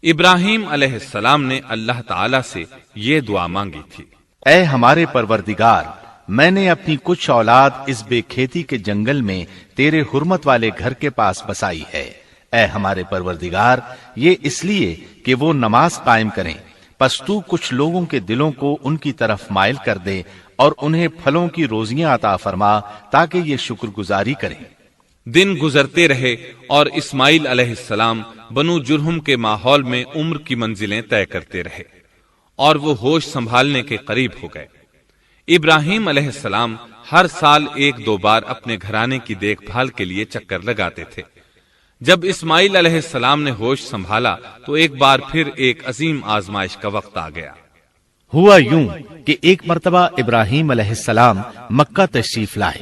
ابراہیم علیہ السلام نے اللہ تعالی سے یہ دعا مانگی تھی، اے ہمارے پروردگار، میں نے اپنی کچھ اولاد اس بے کھیتی کے جنگل میں تیرے حرمت والے گھر کے پاس بسائی ہے۔ اے ہمارے پروردگار، یہ اس لیے کہ وہ نماز قائم کریں، پس تو کچھ لوگوں کے دلوں کو ان کی طرف مائل کر دے اور انہیں پھلوں کی روزیاں عطا فرما تاکہ یہ شکر گزاری کریں۔ دن گزرتے رہے اور اسماعیل علیہ السلام بنو جرہم کے ماحول میں عمر کی منزلیں طے کرتے رہے اور وہ ہوش سنبھالنے کے قریب ہو گئے۔ ابراہیم علیہ السلام ہر سال 1-2 بار اپنے گھرانے کی دیکھ بھال کے لیے چکر لگاتے تھے۔ جب اسماعیل علیہ السلام نے ہوش سنبھالا تو ایک بار پھر ایک عظیم آزمائش کا وقت آ گیا۔ ہوا یوں کہ ایک مرتبہ ابراہیم علیہ السلام مکہ تشریف لائے،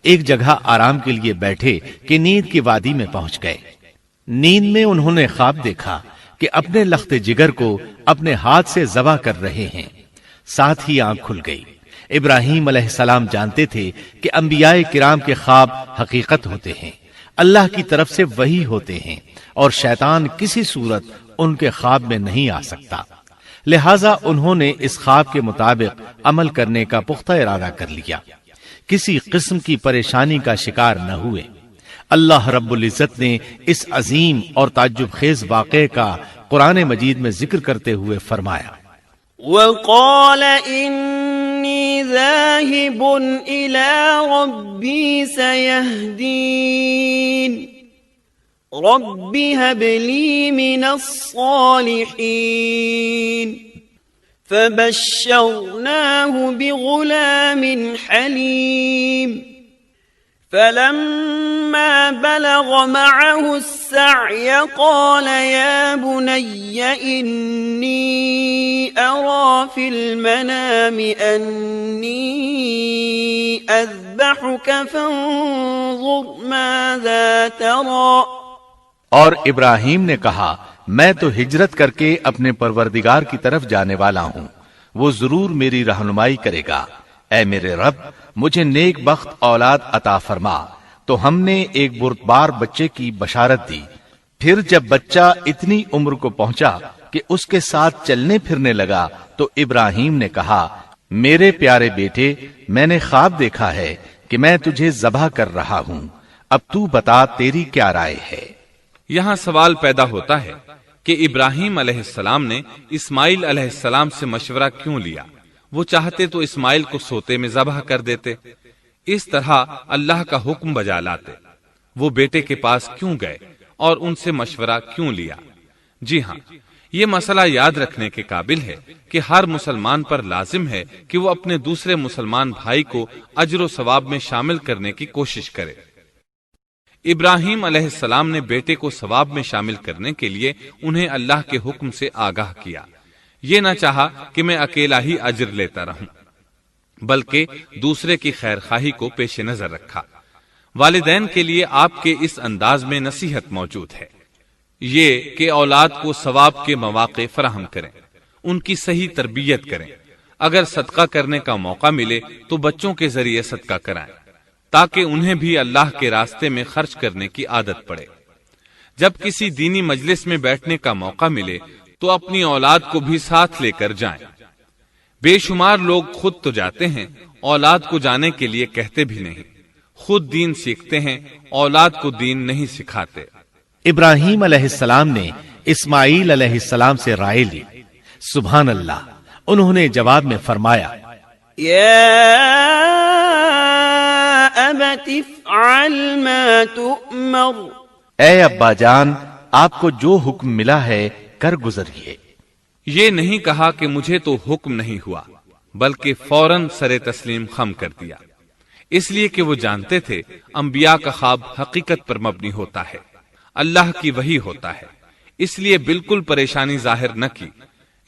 ایک جگہ آرام کے لیے بیٹھے کہ نیند کی وادی میں پہنچ گئے۔ نیند میں انہوں نے خواب دیکھا کہ اپنے لخت جگر کو اپنے ہاتھ سے ذبح کر رہے ہیں، ساتھ ہی آنکھ کھل گئی۔ ابراہیم علیہ السلام جانتے تھے کہ انبیاء کرام کے خواب حقیقت ہوتے ہیں، اللہ کی طرف سے وحی ہوتے ہیں، اور شیطان کسی صورت ان کے خواب میں نہیں آ سکتا، لہذا انہوں نے اس خواب کے مطابق عمل کرنے کا پختہ ارادہ کر لیا، کسی قسم کی پریشانی کا شکار نہ ہوئے۔ اللہ رب العزت نے اس عظیم اور تعجب خیز واقعے کا قرآن مجید میں ذکر کرتے ہوئے فرمایا، وَقَالَ إِنِّي ذَاهِبٌ إِلَىٰ رَبِّي سَيَهْدِينِ رَبِّ هَبْ لِي مِنَ الصَّالِحِينَ فَبَشَّرْنَاهُ بِغُلَامٍ حَلِيمٍ فَلَمَّا بَلَغَ مَعَهُ السَّعْيَ قَالَ يَا بُنَيَّ إِنِّي أَرَىٰ فِي الْمَنَامِ أَنِّي أَذْبَحُكَ فَانظُرْ مَاذَا تَرَىٰ۔ اور ابراہیم نے کہا، میں تو ہجرت کر کے اپنے پروردگار کی طرف جانے والا ہوں، وہ ضرور میری رہنمائی کرے گا۔ اے میرے رب، مجھے نیک بخت اولاد عطا فرما۔ تو ہم نے ایک بردبار بچے کی بشارت دی۔ پھر جب بچہ اتنی عمر کو پہنچا کہ اس کے ساتھ چلنے پھرنے لگا تو ابراہیم نے کہا، میرے پیارے بیٹے، میں نے خواب دیکھا ہے کہ میں تجھے ذبح کر رہا ہوں، اب تو بتا تیری کیا رائے ہے؟ یہاں سوال پیدا ہوتا ہے کہ ابراہیم علیہ السلام نے اسماعیل علیہ السلام سے مشورہ کیوں لیا؟ وہ چاہتے تو اسماعیل کو سوتے میں ذبح کر دیتے، اس طرح اللہ کا حکم بجا لاتے۔ وہ بیٹے کے پاس کیوں گئے اور ان سے مشورہ کیوں لیا؟ جی ہاں، یہ مسئلہ یاد رکھنے کے قابل ہے کہ ہر مسلمان پر لازم ہے کہ وہ اپنے دوسرے مسلمان بھائی کو اجر و ثواب میں شامل کرنے کی کوشش کرے۔ ابراہیم علیہ السلام نے بیٹے کو ثواب میں شامل کرنے کے لیے انہیں اللہ کے حکم سے آگاہ کیا۔ یہ نہ چاہا کہ میں اکیلا ہی اجر لیتا رہوں، بلکہ دوسرے کی خیر خواہی کو پیش نظر رکھا۔ والدین کے لیے آپ کے اس انداز میں نصیحت موجود ہے، یہ کہ اولاد کو ثواب کے مواقع فراہم کریں، ان کی صحیح تربیت کریں۔ اگر صدقہ کرنے کا موقع ملے تو بچوں کے ذریعے صدقہ کرائیں تاکہ انہیں بھی اللہ کے راستے میں خرچ کرنے کی عادت پڑے۔ جب کسی دینی مجلس میں بیٹھنے کا موقع ملے تو اپنی اولاد کو بھی ساتھ لے کر جائیں۔ بے شمار لوگ خود تو جاتے ہیں، اولاد کو جانے کے لیے کہتے بھی نہیں، خود دین سیکھتے ہیں، اولاد کو دین نہیں سکھاتے۔ ابراہیم علیہ السلام نے اسماعیل علیہ السلام سے رائے لی۔ سبحان اللہ، انہوں نے جواب میں فرمایا، یا ابت افعل ما تؤمر۔ اے ابا جان، آپ کو جو حکم ملا ہے کر گزریے۔ یہ نہیں کہا کہ مجھے تو حکم نہیں ہوا، بلکہ فوراً سر تسلیم خم کر دیا، اس لیے کہ وہ جانتے تھے انبیاء کا خواب حقیقت پر مبنی ہوتا ہے، اللہ کی وحی ہوتا ہے، اس لیے بالکل پریشانی ظاہر نہ کی،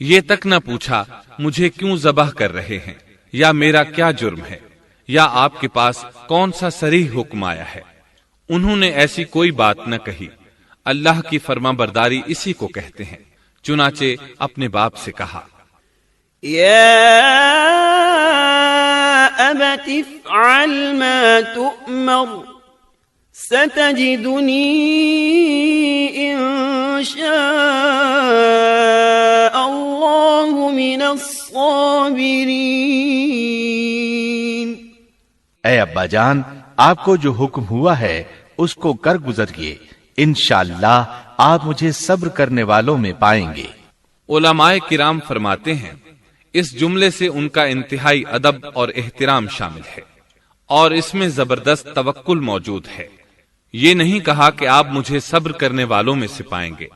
یہ تک نہ پوچھا مجھے کیوں ذبح کر رہے ہیں، یا میرا کیا جرم ہے، یا آپ کے پاس کون سا صریح حکم آیا ہے۔ انہوں نے ایسی کوئی بات نہ کہی۔ اللہ کی فرما برداری اسی کو کہتے ہیں۔ چنانچہ اپنے باپ سے کہا، یا ابت افعل ما تؤمر ستجدنی ان شاء اے ابا جان، آپ کو جو حکم ہوا ہے اس کو کر گزریے، انشاءاللہ آپ مجھے صبر کرنے والوں میں پائیں گے۔ علماء کرام فرماتے ہیں اس جملے سے ان کا انتہائی ادب اور احترام شامل ہے، اور اس میں زبردست توکل موجود ہے۔ یہ نہیں کہا کہ آپ مجھے صبر کرنے والوں میں سے پائیں گے،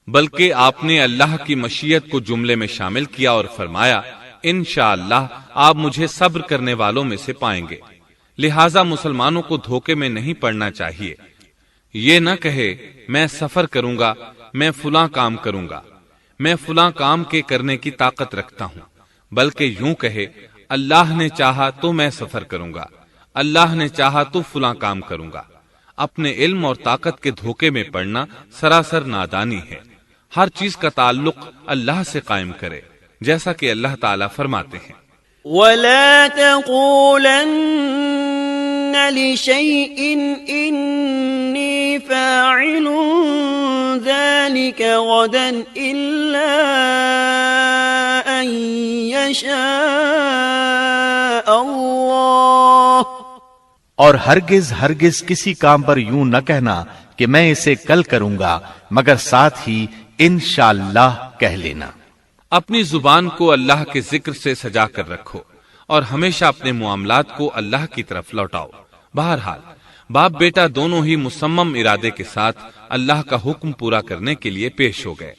بلکہ آپ نے اللہ کی مشیت کو جملے میں شامل کیا اور فرمایا انشاءاللہ آپ مجھے صبر کرنے والوں میں سے پائیں گے۔ لہٰذا مسلمانوں کو دھوکے میں نہیں پڑنا چاہیے۔ یہ نہ کہے میں سفر کروں گا، میں فلاں کام کروں گا، میں فلاں کام کے کرنے کی طاقت رکھتا ہوں، بلکہ یوں کہے اللہ نے چاہا تو میں سفر کروں گا، اللہ نے چاہا تو فلاں کام کروں گا۔ اپنے علم اور طاقت کے دھوکے میں پڑنا سراسر نادانی ہے۔ ہر چیز کا تعلق اللہ سے قائم کرے، جیسا کہ اللہ تعالیٰ فرماتے ہیں وَلَا تَقُولَنَّ لِشَيْءٍ إِنِّي فَاعِلٌ ذَلِكَ غَدًا إِلَّا أَن يَشَاءَ اللَّهُ، اور ہرگز کسی کام پر یوں نہ کہنا کہ میں اسے کل کروں گا، مگر ساتھ ہی انشاءاللہ کہہ لینا۔ اپنی زبان کو اللہ کے ذکر سے سجا کر رکھو اور ہمیشہ اپنے معاملات کو اللہ کی طرف لوٹاؤ۔ بہرحال باپ بیٹا دونوں ہی مصمم ارادے کے ساتھ اللہ کا حکم پورا کرنے کے لیے پیش ہو گئے۔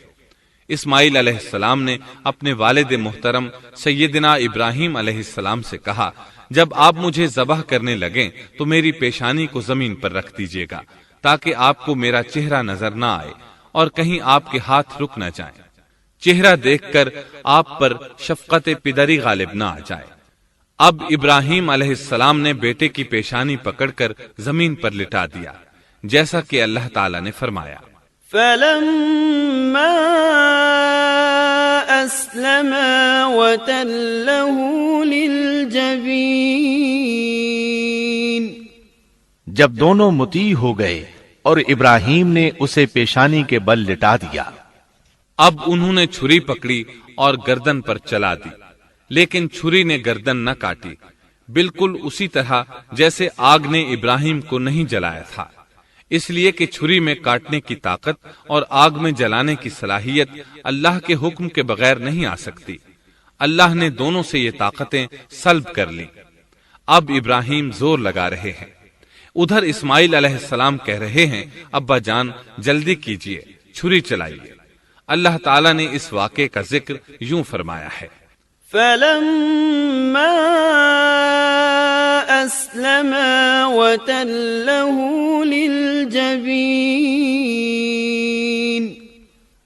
اسماعیل علیہ السلام نے اپنے والد محترم سیدنا ابراہیم علیہ السلام سے کہا جب آپ مجھے ذبح کرنے لگیں تو میری پیشانی کو زمین پر رکھ دیجیے گا تاکہ آپ کو میرا چہرہ نظر نہ آئے اور کہیں آپ کے ہاتھ رک نہ جائیں، چہرہ دیکھ کر آپ پر شفقت پدری غالب نہ آ جائے۔ اب ابراہیم علیہ السلام نے بیٹے کی پیشانی پکڑ کر زمین پر لٹا دیا، جیسا کہ اللہ تعالیٰ نے فرمایا فَلَمَّا أَسْلَمَا وَتَلَّهُ لِلْجَبِينِ، جب دونوں مطیع ہو گئے اور ابراہیم نے اسے پیشانی کے بل لٹا دیا۔ اب انہوں نے چھری پکڑی اور گردن پر چلا دی، لیکن چھری نے گردن نہ کاٹی، بالکل اسی طرح جیسے آگ نے ابراہیم کو نہیں جلایا تھا، اس لیے کہ چھری میں کاٹنے کی طاقت اور آگ میں جلانے کی صلاحیت اللہ کے حکم کے بغیر نہیں آ سکتی۔ اللہ نے دونوں سے یہ طاقتیں سلب کر لیں۔ اب ابراہیم زور لگا رہے ہیں، ادھر اسماعیل علیہ السلام کہہ رہے ہیں ابا جان جلدی کیجیے، چھری چلائیے۔ اللہ تعالیٰ نے اس واقعے کا ذکر یوں فرمایا ہے فَلَمَّا أَسْلَمَا وَتَلَّهُ لِلْجَبِينِ،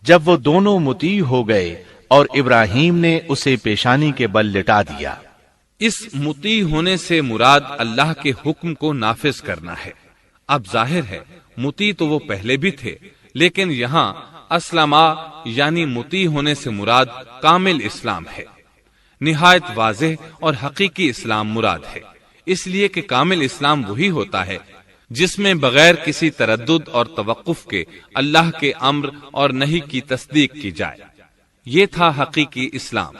جب وہ دونوں مطیع ہو گئے اور ابراہیم نے اسے پیشانی کے بل لٹا دیا۔ اس مطیع ہونے سے مراد اللہ کے حکم کو نافذ کرنا ہے۔ اب ظاہر ہے مطیع تو وہ پہلے بھی تھے، لیکن یہاں اسلما یعنی مطیع ہونے سے مراد کامل اسلام ہے۔ نہایت واضح اور حقیقی اسلام مراد ہے، اس لیے کہ کامل اسلام وہی ہوتا ہے جس میں بغیر کسی تردد اور توقف کے اللہ کے امر اور نہی کی تصدیق کی جائے۔ یہ تھا حقیقی اسلام۔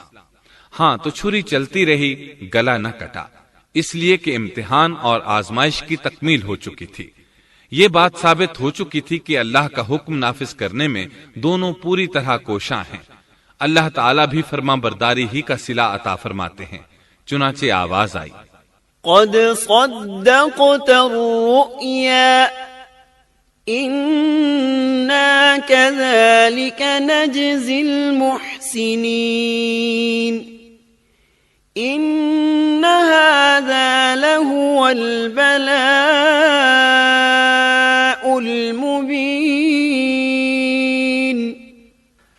ہاں تو چھری چلتی رہی، گلا نہ کٹا، اس لیے کہ امتحان اور آزمائش کی تکمیل ہو چکی تھی۔ یہ بات ثابت ہو چکی تھی کہ اللہ کا حکم نافذ کرنے میں دونوں پوری طرح کوشاں ہیں۔ اللہ تعالیٰ بھی فرما برداری ہی کا صلہ عطا فرماتے ہیں۔ چنانچہ آواز آئی قد صدقت الرؤيا إنا كذلك نجزي المحسنين إن هذا لهو البلاء المبين،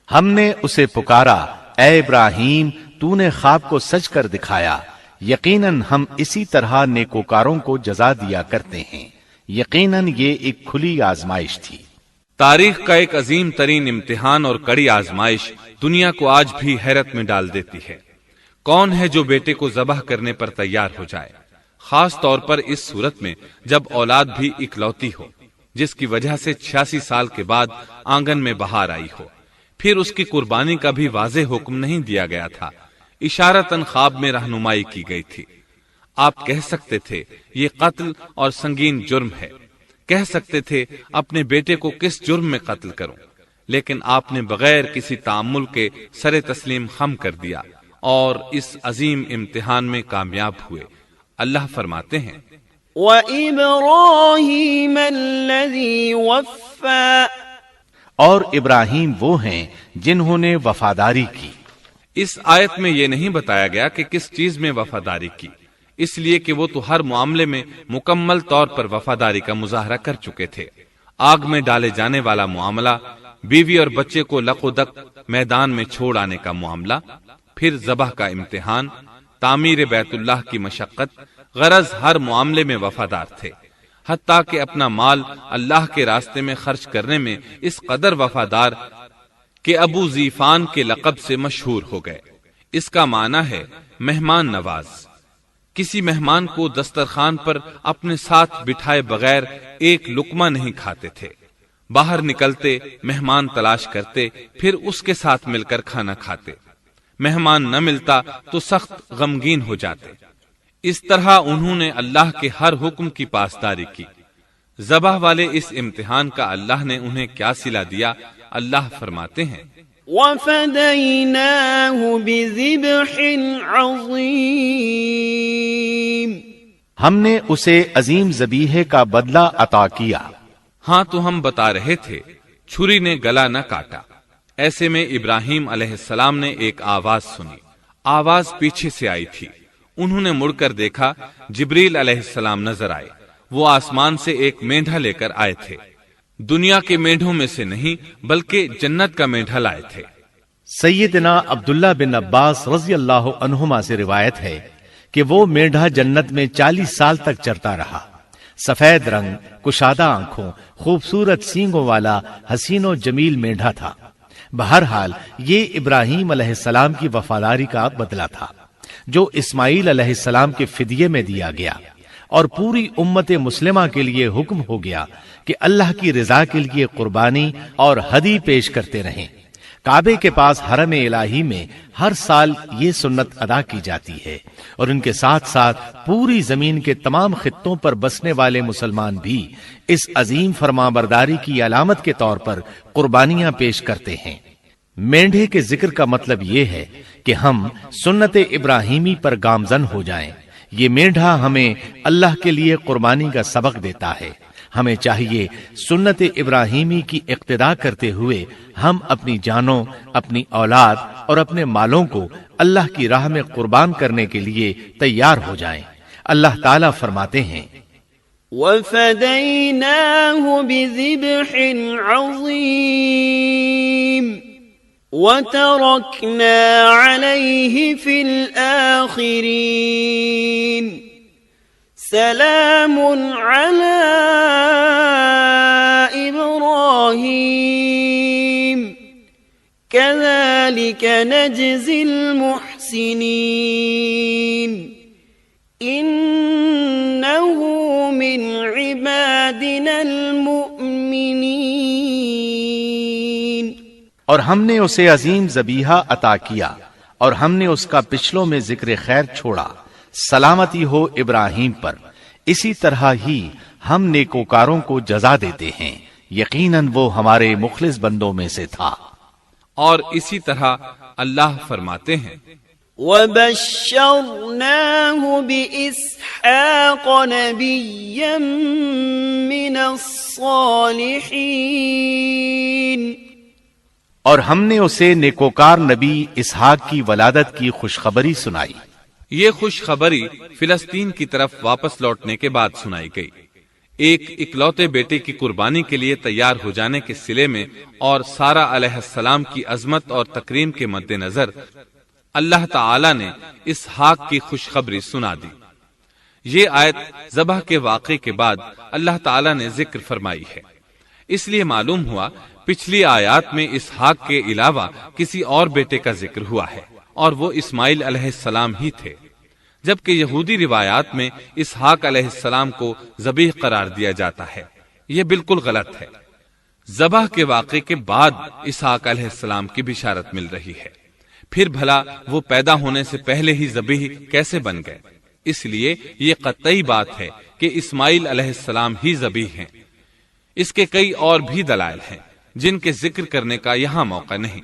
ہم نے اسے پکارا اے ابراہیم تو نے خواب کو سچ کر دکھایا، یقیناً ہم اسی طرح نیکوکاروں کو جزا دیا کرتے ہیں، یقیناً یہ ایک کھلی آزمائش تھی۔ تاریخ کا ایک عظیم ترین امتحان اور کڑی آزمائش دنیا کو آج بھی حیرت میں ڈال دیتی ہے۔ کون ہے جو بیٹے کو ذبح کرنے پر تیار ہو جائے، خاص طور پر اس صورت میں جب اولاد بھی اکلوتی ہو، جس کی وجہ سے 86 سال کے بعد آنگن میں بہار آئی ہو۔ پھر اس کی قربانی کا بھی واضح حکم نہیں دیا گیا تھا، اشارتاً خواب میں رہنمائی کی گئی تھی۔ آپ کہہ سکتے تھے یہ قتل اور سنگین جرم ہے، کہہ سکتے تھے اپنے بیٹے کو کس جرم میں قتل کروں، لیکن آپ نے بغیر کسی تعامل کے سر تسلیم خم کر دیا اور اس عظیم امتحان میں کامیاب ہوئے۔ اللہ فرماتے ہیں وَإِبْرَاهِيمَ الَّذِي وَفَّى، اور ابراہیم وہ ہیں جنہوں نے وفاداری کی۔ اس آیت میں یہ نہیں بتایا گیا کہ کس چیز میں وفاداری کی، اس لیے کہ وہ تو ہر معاملے میں مکمل طور پر وفاداری کا مظاہرہ کر چکے تھے۔ آگ میں ڈالے جانے والا معاملہ، بیوی اور بچے کو لق و دق میدان میں چھوڑ آنے کا معاملہ، پھر ذبح کا امتحان، تعمیر بیت اللہ کی مشقت، غرض ہر معاملے میں وفادار تھے، حتیٰ کہ اپنا مال اللہ کے راستے میں خرچ کرنے میں اس قدر وفادار کہ ابو زیفان کے لقب سے مشہور ہو گئے۔ اس کا معنی ہے مہمان نواز۔ کسی مہمان کو دسترخوان پر اپنے ساتھ بٹھائے بغیر ایک لقمہ نہیں کھاتے تھے، باہر نکلتے مہمان تلاش کرتے، پھر اس کے ساتھ مل کر کھانا کھاتے، مہمان نہ ملتا تو سخت غمگین ہو جاتے۔ اس طرح انہوں نے اللہ کے ہر حکم کی پاسداری کی۔ ذبح والے اس امتحان کا اللہ نے انہیں کیا صلہ دیا؟ اللہ فرماتے ہیں وَفَدَيْنَاهُ بِذِبْحٍ عَظِيمٍ، ہم نے اسے عظیم ذبیحے کا بدلہ عطا کیا۔ ہاں تو ہم بتا رہے تھے چھری نے گلا نہ کاٹا۔ ایسے میں ابراہیم علیہ السلام نے ایک آواز سنی، آواز پیچھے سے آئی تھی۔ انہوں نے مڑ کر دیکھا، جبریل علیہ السلام نظر آئے۔ وہ آسمان سے ایک مینڈھا لے کر آئے تھے، دنیا کے مینڈھوں میں سے نہیں بلکہ جنت کا مینڈھا لائے تھے۔ سیدنا عبداللہ بن عباس رضی اللہ عنہما سے روایت ہے کہ وہ مینڈھا جنت میں 40 سال تک چرتا رہا۔ سفید رنگ، کشادہ آنکھوں، خوبصورت سینگوں والا حسین و جمیل مینڈھا تھا۔ بہرحال یہ ابراہیم علیہ السلام کی وفاداری کا بدلہ تھا جو اسماعیل علیہ السلام کے فدیے میں دیا گیا، اور پوری امت مسلمہ کے لیے حکم ہو گیا کہ اللہ کی رضا کے لیے قربانی اور ہدی پیش کرتے رہیں۔ کعبے کے پاس حرم الہی میں ہر سال یہ سنت ادا کی جاتی ہے، اور ان کے ساتھ ساتھ پوری زمین کے تمام خطوں پر بسنے والے مسلمان بھی اس عظیم فرمانبرداری کی علامت کے طور پر قربانیاں پیش کرتے ہیں۔ مینڈھے کے ذکر کا مطلب یہ ہے کہ ہم سنت ابراہیمی پر گامزن ہو جائیں۔ یہ مینڈھا ہمیں اللہ کے لیے قربانی کا سبق دیتا ہے۔ ہمیں چاہیے سنت ابراہیمی کی اقتدا کرتے ہوئے ہم اپنی جانوں، اپنی اولاد اور اپنے مالوں کو اللہ کی راہ میں قربان کرنے کے لیے تیار ہو جائیں۔ اللہ تعالیٰ فرماتے ہیں وَفَدَيْنَاهُ بِذِبْحٍ عَظِيمٍ وَتَرَكْنَا عَلَيْهِ فِي الْآخِرِينَ سلام على إبراهيم كذلك نجزي المحسنين إنه من عبادنا المؤمنين۔ اور ہم نے اسے عظیم ذبیحہ عطا کیا، اور ہم نے اس کا پچھلوں میں ذکر خیر چھوڑا۔ سلامتی ہو ابراہیم پر، اسی طرح ہی ہم نیکوکاروں کو جزا دیتے ہیں، یقیناً وہ ہمارے مخلص بندوں میں سے تھا۔ اور اسی طرح اللہ فرماتے ہیں وَبَشَّرْنَاهُ بِإِسْحَاقَ نَبِيًّا مِّنَ الصَّالِحِينَ، اور ہم نے اسے نیکوکار نبی اسحاق کی ولادت کی خوشخبری سنائی۔ یہ خوشخبری فلسطین کی طرف واپس لوٹنے کے بعد سنائی گئی۔ ایک اکلوتے بیٹے کی قربانی کے لیے تیار ہو جانے کے صلے میں اور سارہ علیہ السلام کی عظمت اور تکریم کے مد نظر اللہ تعالی نے اسحاق کی خوشخبری سنا دی۔ یہ آیت ذبح کے واقعے کے بعد اللہ تعالی نے ذکر فرمائی ہے، اس لیے معلوم ہوا پچھلی آیات میں اسحاق کے علاوہ کسی اور بیٹے کا ذکر ہوا ہے، اور وہ اسماعیل علیہ السلام ہی تھے، جبکہ یہودی روایات میں اسحاق علیہ السلام کو ذبیح قرار دیا جاتا ہے۔ یہ بالکل غلط ہے۔ ذبح کے واقعے کے بعد اسحاق علیہ السلام کی بشارت مل رہی ہے، پھر بھلا وہ پیدا ہونے سے پہلے ہی ذبیح کیسے بن گئے؟ اس لیے یہ قطعی بات ہے کہ اسماعیل علیہ السلام ہی ذبیح ہیں۔ اس کے کئی اور بھی دلائل ہیں جن کے ذکر کرنے کا یہاں موقع نہیں۔